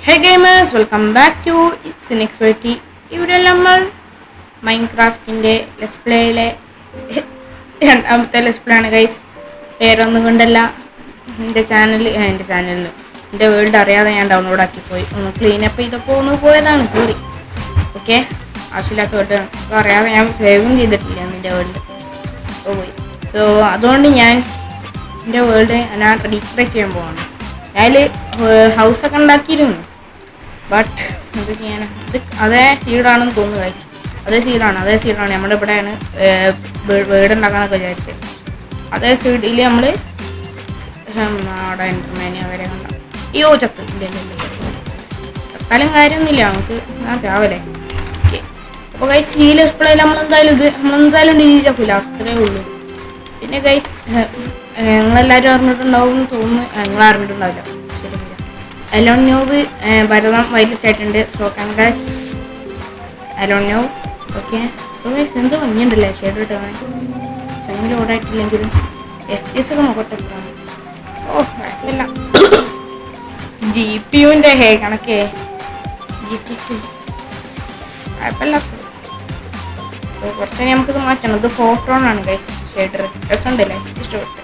Hey gamers, welcome back to Cinix. ഇവിടെ നമ്മൾ മൈൻക്രാഫ്റ്റിൻ്റെ let's പ്ലേയിലെ രണ്ടാമത്തെ ലെറ്റ്സ് പ്ലേ ആണ് ഗൈസ്. വേറൊന്നും കൊണ്ടല്ല, എൻ്റെ വേൾഡ് അറിയാതെ ഞാൻ ഡൗൺലോഡ് ആക്കിപ്പോയി. ഒന്ന് ക്ലീനപ്പ് ചെയ്തപ്പോൾ ഒന്ന് പോയതാണ്, സോറി. ഓക്കെ, ആവശ്യമില്ലാത്ത വേൾഡ് അറിയാതെ ഞാൻ സേവും ചെയ്തിട്ടില്ല എൻ്റെ വേൾഡ് പോയി. സോ അതുകൊണ്ട് ഞാൻ എൻ്റെ വേൾഡ് ഞാൻ റീക്രിയേറ്റ് ചെയ്യാൻ പോവാണ്. അതിൽ ഹൗസൊക്കെ ഉണ്ടാക്കിയിരുന്നു, ബട്ട് എന്ത് ചെയ്യാനാണ്, ഇത് അതേ സീഡാണെന്ന് തോന്നുന്നു ഗൈസ്. അതേ സീഡാണ് നമ്മുടെ ഇവിടെയാണ് വീട് ഉണ്ടാക്കാന്നൊക്കെ വിചാരിച്ചത്. അതേ സീഡിൽ നമ്മൾ അവിടെ എൻ്റർമേനി അവരെ കണ്ട ചത്ത് ചത്താലും കാര്യമൊന്നുമില്ല, നമുക്ക് രാവിലെ. ഓക്കെ, അപ്പോൾ ഗൈസ് ഈ ഡിസ്പ്ലേയിൽ നമ്മളെന്തായാലും ഡിലീറ്റ് ആക്കില്ല, അത്രേ ഉള്ളൂ. പിന്നെ ഗൈസ് നിങ്ങളെല്ലാവരും അറിഞ്ഞിട്ടുണ്ടാവും എന്ന് തോന്നുന്നു. നിങ്ങൾ അറിഞ്ഞിട്ടുണ്ടാവില്ല, ശരിയില്ല. അലോൺ നോവ് ഭരതം വൈലിസ്റ്റ് ആയിട്ടുണ്ട്. So congrats alone now. Okay, so guys എന്ത് ഭംഗിയുണ്ടല്ലേ ഷെയ്ഡ് ഇട്ടാണ്. ചങ്ങിൽ ഓടായിട്ടില്ലെങ്കിലും FPS ഒക്കെ നോക്കട്ടെ. ഓ കുഴപ്പമില്ല, GPUവിൻ്റെ കണക്കേ GTX കുഴപ്പമില്ല. സോ കുറച്ച് നമുക്കിത് മാറ്റണം. ഇത് ഫോട്ടോണാണ് ഗൈസ്, ഷെയ്ഡർ രസമുണ്ടല്ലേ, ഇഷ്ടപ്പെട്ടു.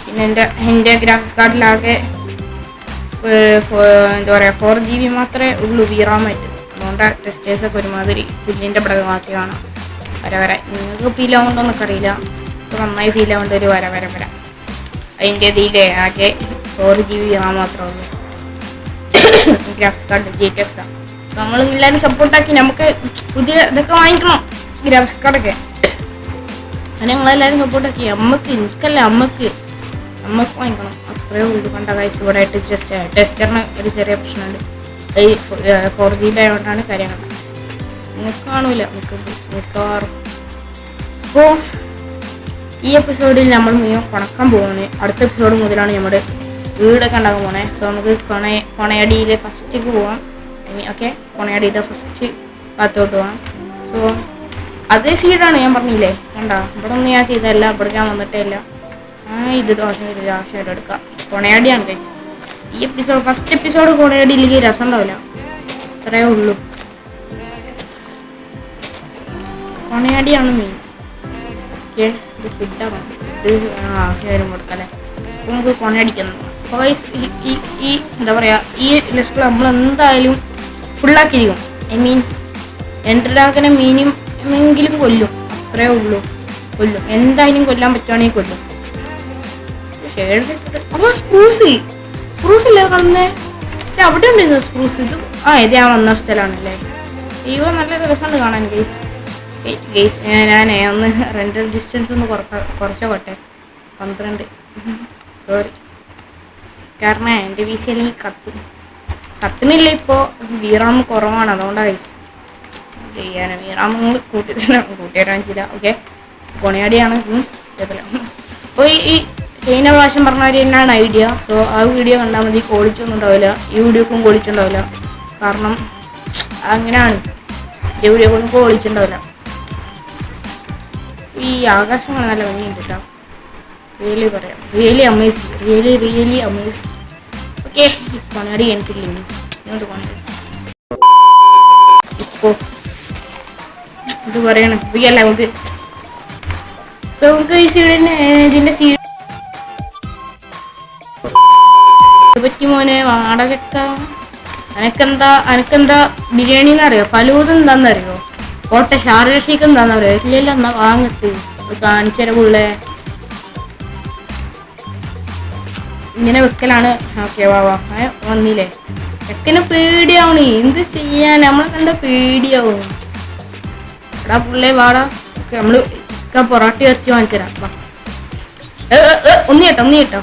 പിന്നെ എൻ്റെ ഗ്രാഫിക്സ് കാർഡിലാകെ എന്താ പറയുക 4GB മാത്രമേ ഉള്ളൂ വീറാമായിട്ട്. അതുകൊണ്ട് ടെസ്റ്റേഴ്സൊക്കെ ഒരുമാതിരി പുല്ലിൻ്റെ പടകമാക്കി കാണാം. വര നിങ്ങൾക്ക് ഫീൽ ആവുന്നുണ്ടോന്നൊക്കെ അറിയില്ല, ഇപ്പോൾ നന്നായി ഫീൽ ആവേണ്ട ഒരു വര. അതിൻ്റെ ഇതിലെ ആകെ 4GB വീറാൻ മാത്രമേ ഉള്ളൂ ഗ്രാഫിക്സ് കാർഡ് GTX. നമ്മളെല്ലാവരും സപ്പോർട്ടാക്കി നമുക്ക് പുതിയ ഇതൊക്കെ വാങ്ങിക്കണം, ഗ്രാഫിക്സ് കാർഡൊക്കെ. അങ്ങനെ ഞങ്ങളെല്ലാവരും സപ്പോർട്ടാക്കി. എനിക്കല്ല അമ്മക്ക് വാങ്ങിക്കണം, അത്രേ ഉള്ളൂ. കണ്ട ഗൈസ് ഇവിടെ ആയിട്ട് ടെസ്റ്ററിന് ഒരു ചെറിയ പ്രശ്നമുണ്ട്. ഈ 4GB ആയതുകൊണ്ടാണ് കാര്യം കണ്ടത്. നിങ്ങൾക്ക് കാണൂല മിക്കവാറും. അപ്പോൾ ഈ എപ്പിസോഡിൽ നമ്മൾ മുഴുവൻ കൊണക്കാൻ പോകുന്നത്. അടുത്ത എപ്പിസോഡ് മുതലാണ് നമ്മുടെ വീടൊക്കെ ഉണ്ടാക്കാൻ പോണേ. സോ നമുക്ക് കൊണയടിയിലെ ഫസ്റ്റിക്ക് പോവാം. ഓക്കെ, കൊണയടിയുടെ ഫസ്റ്റ് ഭാഗത്തോട്ട് പോവാം. സോ അതേ സീഡാണ് ഞാൻ പറഞ്ഞില്ലേ, കണ്ട ഇവിടെ ഒന്നും ഞാൻ ചെയ്തതല്ല, ഇവിടെ ഞാൻ വന്നിട്ടേ ഇല്ല. ഇത് ആവശ്യമായിട്ട് എടുക്കാം. കൊണയാടിയാണ് കഴിച്ചത് ഈ എപ്പിസോഡ്. ഫസ്റ്റ് എപ്പിസോഡ് കൊണയാടിയില്ലെങ്കിൽ രസം ഉണ്ടാവില്ല, അത്രേ ഉള്ളൂ. കൊണയാടിയാണ് മെയിൻ. ഓക്കെ, ഇത് ഫുഡാണ്, ഇത് ആവശ്യം കൊടുക്കല്ലേ. അപ്പോൾ നമുക്ക് കൊണയടിക്കുന്നു. അപ്പോൾ ഈ എന്താ പറയുക, ഈ ലിസ്റ്റിൽ നമ്മളെന്തായാലും ഫുള്ളാക്കിയിരിക്കും. എൻ്റർഡാക്കിനെ മീനിമെങ്കിലും കൊല്ലും, അത്രേ ഉള്ളൂ. എന്തായാലും കൊല്ലാൻ പറ്റുവാണെങ്കിൽ കൊല്ലും. അപ്പോൾ സ്പ്രൂസ് ഇല്ല കാണുന്നേ, പക്ഷെ അവിടെ ഉണ്ടായിരുന്നു സ്പ്രൂസ്. ഇത് ഇത് ഞാൻ വന്ന സ്ഥലമാണല്ലേ. നല്ല രസമുണ്ട് കാണാൻ ഗെയ്സ്. ഞാൻ ഒന്ന് റെൻഡർ ഡിസ്റ്റൻസ് ഒന്ന് കുറച്ചോട്ടെ, 12. സോറി, കാരണം എൻ്റെ PC അല്ലെങ്കിൽ കത്തുന്നില്ല. ഇപ്പോൾ വീറാം കുറവാണ്, അതുകൊണ്ടാണ് ഗൈസ് ചെയ്യാൻ. വീറാം കൂട്ടിത്തരാൻ ചില. ഓക്കെ, കൊണയാടിയാണ്. അപ്പോൾ ഈ കഴിഞ്ഞ പ്രാവശ്യം പറഞ്ഞ എന്നാണ് ഐഡിയ. സോ ആ വീഡിയോ കണ്ടാൽ മതി, ക്വാളിറ്റൊന്നും ഉണ്ടാവില്ല. ഈ വീഡിയോക്കും ക്വാളിറ്റുണ്ടാവില്ല, കാരണം അങ്ങനെയാണ്. ഈ വീഡിയോക്കൊന്നും ക്വാളിറ്റുണ്ടാവില്ല. ഈ ആകാശം നല്ല ഭംഗിയുണ്ട് കേട്ടോ, റിയലി പറയാം. Really amazing. ഓക്കെ, കൊണയാടി എനിക്കില്ല, ഇങ്ങോട്ട് കൊണയാടി ഇപ്പോൾ ഇത് പറയണം അല്ല നമുക്ക്. സോ നമുക്ക് ഈ ഇതിൻ്റെ പറ്റി മോനെ വാടകക്ക. അനക്കെന്താ ബിരിയാണി എന്നറിയോ, ഫലൂദ് എന്താണെന്നറിയോ, കോട്ടെ ഷാർജ ഷീക്ക് എന്താണെന്നറിയോ? ഇല്ലല്ലോ, എന്നാ വാങ്ങിട്ട് കാണിച്ചര പുള്ളേ. ഇങ്ങനെ വെക്കലാണ്. ഓക്കെ, വാ വന്നില്ലേ. ചെക്കന് പേടിയാവണേ, എന്ത് ചെയ്യാൻ, നമ്മളെ കണ്ട പേടിയാവും. എടാ പുള്ളേ വാടാ. ഓക്കെ, നമ്മള് പൊറോട്ട ഇറച്ചി വാങ്ങിച്ചരാം. വാ, ഒന്ന് കേട്ടോ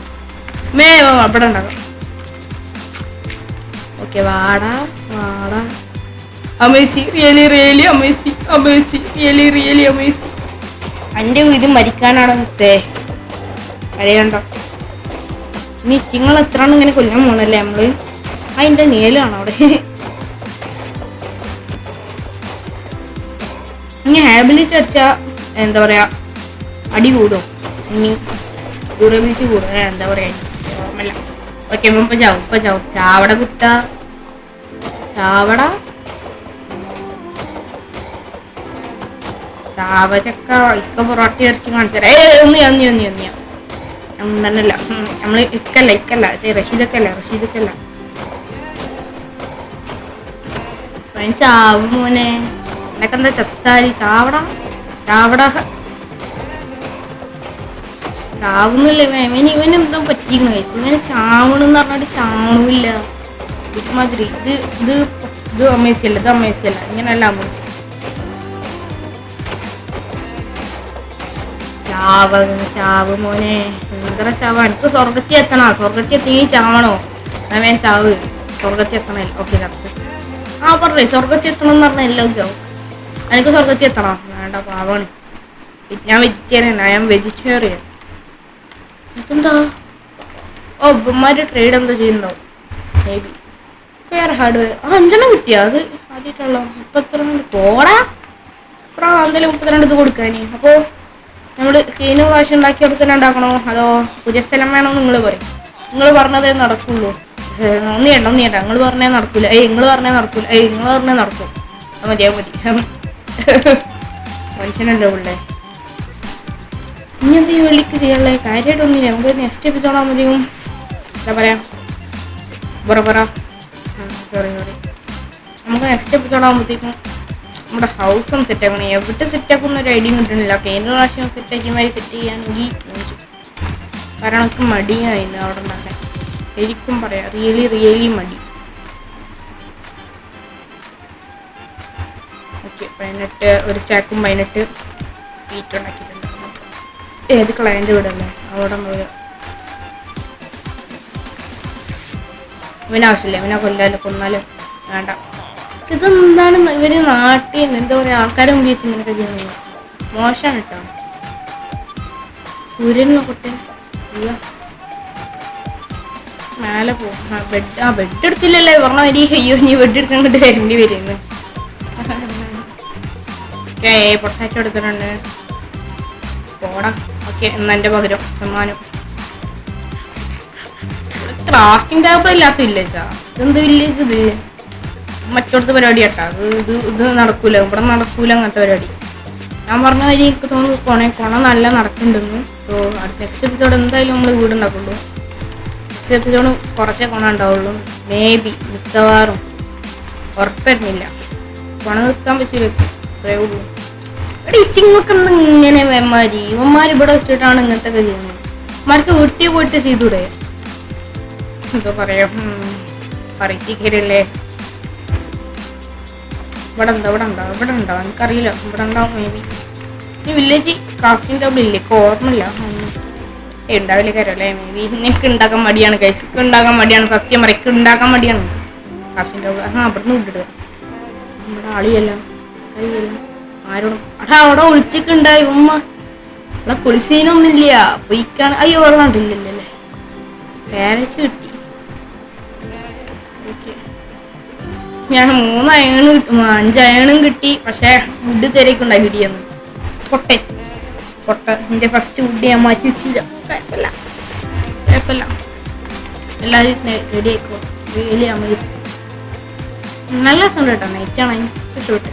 അവിടെ ഉണ്ടാകാം. ഓക്കെ, വാടാ. Amazing, really amazing. എൻ്റെ വീട് മരിക്കാനാണ് മുത്തേ, അറിയണ്ടോ. ഇനി നിങ്ങൾ എത്ര ഇങ്ങനെ കൊല്ലാൻ പോണല്ലേ നമ്മള്. അതിൻ്റെ നീലാണ് അവിടെ. ഇനി ഹാബിലിറ്റി അടിച്ചാൽ എന്താ പറയാ, അടി കൂടും. ഇനി ഡ്യൂറബിലിറ്റി കൂടും, എന്താ പറയാ, ഓർമ്മല്ല. ഓക്കെ, ഇപ്പം ചാവും ചാവട കുട്ട. ചാവട ചാവചക്ക ഇക്ക പൊറോട്ട ഇറച്ചി കാണിച്ചാൽ ഒന്നിയാ തന്നല്ല നമ്മള് ഇക്കല്ല റഷീദക്കല്ല ചാവും മോനെ എന്നൊക്കെ എന്താ ചത്താലി ചാവട ചാവുന്നില്ല ഇവനെന്തോ പറ്റിയിരുന്നു വയസ്സ് ഇവന് ചാവണെന്ന് പറഞ്ഞിട്ട് ചാവണില്ല ഇമാതിരി ഇത് അമേസിയല്ല ഇങ്ങനെയല്ല അമേസി ചാവ് മോനെ എന്തൊരു ചാവ എനിക്ക് സ്വർഗത്തിൽ എത്തി ചാവണോ ഞാൻ ചാവ് സ്വർഗത്തിൽ എത്തണേ ഓക്കെ കറക്റ്റ് പറഞ്ഞേ സ്വർഗത്തിൽ എത്തണം എന്ന് പറഞ്ഞാൽ എല്ലാം ചാവും എനിക്ക് സ്വർഗത്തിൽ എത്തണം വേണ്ട പാവാണ് ഞാൻ വെജിറ്റേറിയൻ എന്താ ഇവന്മാര് ട്രേഡ് എന്താ ചെയ്യുന്നുണ്ടാവും മേ ബി വേറെ ഹാർഡ്വെയർ 5 കിട്ടിയാ അത് ആദ്യമായിട്ടുള്ള 32 പോടാ എന്തായാലും 32 ഇത് കൊടുക്കാന് അപ്പോൾ നമ്മൾ കഴിഞ്ഞ പ്രാവശ്യം ഉണ്ടാക്കി കൊടുക്കാൻ ഉണ്ടാക്കണോ അതോ പുതിയ സ്ഥലം വേണോ നിങ്ങൾ പറയും നിങ്ങൾ പറഞ്ഞതേ നടക്കുള്ളൂ ഒന്നിയണ്ട നിങ്ങൾ പറഞ്ഞേ നടക്കൂല നിങ്ങൾ പറഞ്ഞേ നടക്കും മതി മനുഷ്യനല്ലേ ഉള്ളേ ഇനി എന്ത് ഈ വെള്ളിക്ക് ചെയ്യാനുള്ള കാര്യമായിട്ടൊന്നുമില്ല നമുക്ക് നെക്സ്റ്റ് എപ്പിസോഡ് ആകുമ്പോഴത്തേക്കും എന്താ പറയാ സോറി നമുക്ക് നെക്സ്റ്റ് എപ്പിസോഡ് ആകുമ്പോഴത്തേക്കും നമ്മുടെ ഹൗസ് ഒന്ന് സെറ്റ് ആക്കണം എവിടെ സെറ്റാക്കുന്ന ഒരു ഐഡിയ കിട്ടണില്ല കഴിഞ്ഞ പ്രാവശ്യം സെറ്റാക്കിയമാതിരി സെറ്റ് ചെയ്യാനെങ്കിൽ കാരണം എനിക്ക് മടിയായിരുന്നു അവിടെ ഉണ്ടാക്കാൻ ശരിക്കും പറയാം റിയലി മടി ഓക്കെ 18 ഒരു സ്റ്റാക്കും 18 വീറ്റ് ഉണ്ടാക്കിയിട്ടുണ്ട് ഏത് ക്ലയൻറ്റ് വീടല്ലേ അവിടെ പോയി ഇവനാവശ്യമില്ല ഇവനെ കൊന്നാലും വേണ്ട പക്ഷെ ഇതെന്താണ് ഇവര് നാട്ടിൽ എന്താ പറയുക ആൾക്കാരെ മുമ്പ് വെച്ച് ഇങ്ങനെയൊക്കെ ചെയ്യുന്നത് മോശമാണ് കേട്ടോ സൂര്യൻ നോക്കട്ടെ മേലെ പോകും ബെഡ് എടുത്തില്ലല്ലേ പറഞ്ഞ വരി അയ്യോ നീ ബെഡ് എടുക്കാൻ കൊണ്ട് വരേണ്ടി വരുന്നു പൊട്ടാറ്റോ എടുക്കുന്നുണ്ട് പോടാ ഓക്കെ എന്നാ എൻ്റെ പകരം സമ്മാനം ക്രാഫ്റ്റിംഗ് ടേബിൾ ഇല്ലാത്തില്ല ഇതെന്ത് വില്ലേജ് ഇത് മറ്റോടത്ത് പരിപാടി കേട്ടാ ഇത് നടക്കൂല ഇവിടെ നടക്കൂല അങ്ങനത്തെ പരിപാടി ഞാൻ പറഞ്ഞ കാര്യം എനിക്ക് തോന്നുന്നു കൊണ നല്ല നടക്കുന്നുണ്ടെന്ന് സോ അടുത്ത നെക്സ്റ്റ് എപ്പിസോഡ് എന്തായാലും നമ്മൾ വീട് ഉണ്ടാക്കുള്ളൂ നെക്സ്റ്റ് എപ്പിസോഡ് കുറച്ചേ കൊണ ഉണ്ടാവുള്ളൂ മേ ബി മിക്കവാറും ഉറപ്പരുന്നില്ല കൊണ നിർത്താൻ പറ്റൂല അത്രേ ഉള്ളൂ ഇവിടെ ഇച്ചിങ്ങൊക്കെ ഇങ്ങനെ ഇവന്മാർ ഇവിടെ വെച്ചിട്ടാണ് ഇങ്ങനത്തെ ഒക്കെ ചെയ്യുന്നത് ഇവന്മാർക്ക് വീട്ടിൽ പോയിട്ട് ചെയ്തൂടെ എന്തോ പറയാ പറയിക്കരല്ലേ ഇവിടെ ഉണ്ടോ എനിക്കറിയില്ല ഇവിടെ ഉണ്ടാവും മേ ബി ഈ വില്ലേജ് ക്രാഫ്റ്റിംഗ് ടേബിൾ ഇല്ലേ ഓർമ്മയില്ല ഉണ്ടാവില്ല കാര്യമല്ലേ മേ ബി എനിക്ക് ഉണ്ടാക്കാൻ മടിയാണ് കൈക്ക് ഉണ്ടാക്കാൻ മടിയാണ് സത്യം പറയ്ക്ക് ഉണ്ടാക്കാൻ മടിയാണ് ക്രാഫ്റ്റിംഗ് ടേബിൾ അവിടുന്ന് വിട്ടിടുക നമ്മുടെ ആളിയല്ല കഴിയല്ല ആരോടും അവിടെ ഒളിച്ചിട്ടുണ്ടായി ഉമ്മ ഇവിടെ കുളിസീനൊന്നുമില്ല പൊയ്ക്കാണ് അയ്യോ അവിടെ കണ്ടില്ലല്ലേ പേരയ്ക്ക് കിട്ടി ഞാൻ 3 അയണും 5 അയണും കിട്ടി പക്ഷേ വുഡ് തിരക്കുണ്ടായി കിട്ടിയെന്ന് പൊട്ട എൻ്റെ ഫസ്റ്റ് വുഡ് ഞാൻ മാറ്റി വെച്ചില്ല കുഴപ്പമില്ല എല്ലാവരും റെഡി ആയിക്കോ റിയലി അമേസിങ് നല്ല രസമുണ്ട് കേട്ടോ നൈറ്റാണ് ഇഷ്ടപ്പെട്ടു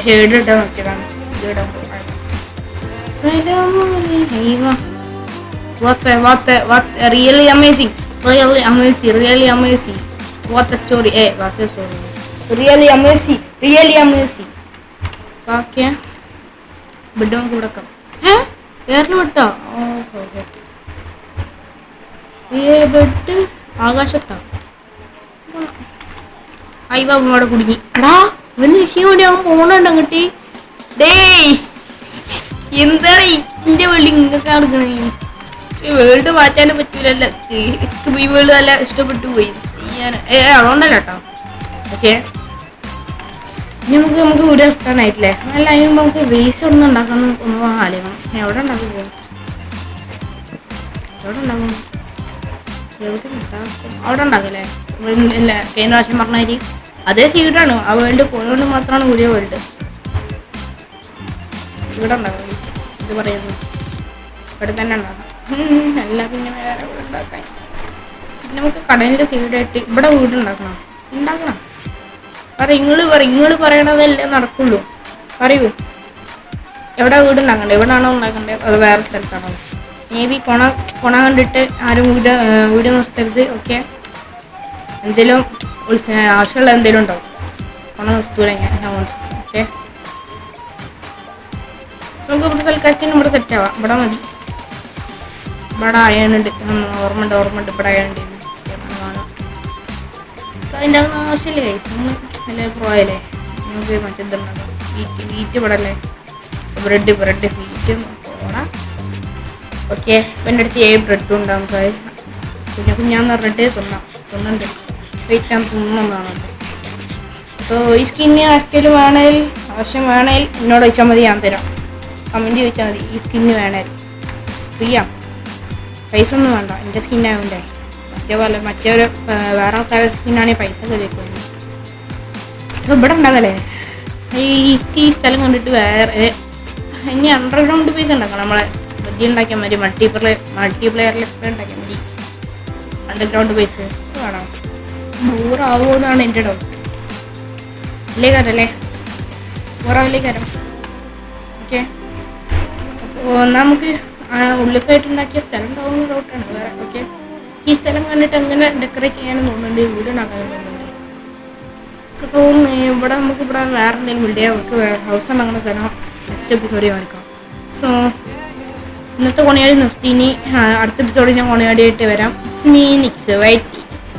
ഷെയ്ഡ് ഇട്ടാൽ നോക്കിയതാണ് really amazing What the story? What's the story? Really amazing. Okay. Bedong കൊടുക്കാം വേറെ വിട്ടോ ബെഡ് ആകാശത്താ അയ്യ അവിടെ കുടുങ്ങി എടാ ഇവന് രക്ഷയും വേണ്ടി അവൻ പോണുണ്ടോ കിട്ടി ഡേയ് എന്താണ് ഇന്റെ വെള്ളി ഇങ്ങൊക്കെ നടക്കണേ വേൾഡ് മാറ്റാനും പറ്റൂലല്ലോ ഈ വേൾഡ് നല്ല ഇഷ്ടപ്പെട്ടു പോയി അതുകൊണ്ടല്ല കേട്ടോ ഓക്കെ ഇനി നമുക്ക് വീട് നിർത്താനായിട്ടില്ലേ നല്ല കഴിയുമ്പോൾ നമുക്ക് വേസ്റ്റ് ഒന്നും ഉണ്ടാക്കാൻ ഒന്ന് ആലോചിക്കണം എവിടെ ഉണ്ടാക്കി പോകും അവിടെ ഉണ്ടാക്കില്ലേ ഇല്ല കഴിഞ്ഞ പ്രാവശ്യം പറഞ്ഞാൽ അതേ സീഡാണ് ആ വേൾഡ് പോയതുകൊണ്ട് മാത്രമാണ് പുതിയ വേൾഡ് ഇവിടെ ഉണ്ടാക്കാം ഇത് പറയുന്നു ഇവിടെ തന്നെ ഉണ്ടാക്കാം അല്ല പിന്നെ വേറെ വീട് ഉണ്ടാക്കാൻ നമുക്ക് കടലിൻ്റെ സൈഡായിട്ട് ഇവിടെ വീടുണ്ടാക്കണം നിങ്ങൾ പറയണതല്ലേ നടക്കുള്ളൂ. പറയൂ, എവിടെ വീട് ഉണ്ടാക്കണ്ടേ? എവിടെയാണോ ഉണ്ടാക്കണ്ടേ? അത് വേറെ സ്ഥലത്താണോ? മേ ബി കൊണ കണ്ടിട്ട് ആരും വീട് നിർത്തരുത്. ഓക്കെ, എന്തെങ്കിലും ആവശ്യമുള്ള എന്തെങ്കിലും ഉണ്ടാവും. കൊണ നിർത്തൂല ഞാൻ. ഓക്കെ, നമുക്ക് ഇവിടെ തൽക്കാലത്തിന് ഇവിടെ സെറ്റ് ആവാം. ഇവിടെ മതി. ഇവിടെ അയണുണ്ട്, ഓർമ്മയുണ്ട്. ഇവിടെ അയണുണ്ട്. അതിൻ്റെ ഒന്നും ആവശ്യമില്ല കൈസ്. നമ്മൾ അല്ലേ പോയല്ലേ, നമുക്ക് മറ്റെന്തുണ്ടാകും. വീറ്റ് ഇവിടെ അല്ലേ, ബ്രെഡ് വീറ്റ് പോണം. ഓക്കെ, അപ്പം എൻ്റെ അടുത്ത് 7 ബ്രെഡും ഉണ്ടാകും കൈസ്. കുഞ്ഞാന്ന് പറഞ്ഞിട്ട് തിന്നുന്നുണ്ട്. വെയിറ്റ് തിന്നുന്നതാണല്ലോ. അപ്പോൾ ഈ സ്കിന്ന് ആർക്കെങ്കിലും ആവശ്യം വേണേൽ എന്നോട് ചോദിച്ചാൽ മതി, ഞാൻ തരാം. കമൻറ്റ് ചോദിച്ചാൽ മതി, ഈ സ്കിന്ന് വേണേൽ ഫ്രീയാ. പൈസ ഒന്നും വേണ്ട, എൻ്റെ സ്കിന്നായതുകൊണ്ടേ. മറ്റൊരു വേറെ ആൾക്കാരുടെ സ്കിന്നാണെങ്കിൽ പൈസ ചോദിക്കുന്നു. അപ്പോൾ ഇവിടെ ഉണ്ടാകല്ലേ, ഈ സ്ഥലം കണ്ടിട്ട് വേറെ ഇനി അണ്ടർഗ്രൗണ്ട് പൈസ ഉണ്ടാക്കണം. നമ്മളെ ബുദ്ധി ഉണ്ടാക്കിയാൽ മതി. മൾട്ടിപ്ലെയറിൽ ഉണ്ടാക്കിയാൽ മതി അണ്ടർഗ്രൗണ്ട് പൈസ. വേണം 100 ആവുമെന്നാണ് എൻ്റെ ഡൗട്ട്. ഇല്ലേ കാരല്ലേ, 100 ആവില്ലേ കാരം. ഓക്കെ, അപ്പോൾ നമുക്ക് ഉള്ളിലായിട്ട് ഉണ്ടാക്കിയ സ്ഥലം ഉണ്ടാവുന്ന ഡൗട്ടാണ് വേറെ. ഓക്കെ, ഈ സ്ഥലം കണ്ടിട്ട് എങ്ങനെ ഡെക്കറേറ്റ് ചെയ്യാനും തോന്നുന്നുണ്ട്, വീട് ഉണ്ടാക്കാനും തോന്നുന്നുണ്ട്. ഇവിടെ നമുക്ക് വേറെ എന്തെങ്കിലും ബിൽഡ് അവർക്ക് ഹൗസ് ഉണ്ടാക്കുന്ന സ്ഥലം നെക്സ്റ്റ് എപ്പിസോഡിൽ കാണിക്കാം. സോ ഇന്നത്തെ കൊണയാടി നിർത്തി. ഇനി അടുത്ത എപ്പിസോഡിൽ ഞാൻ കൊണയാടിയായിട്ട് വരാം. സ്നീനിക്സ് വൈറ്റി.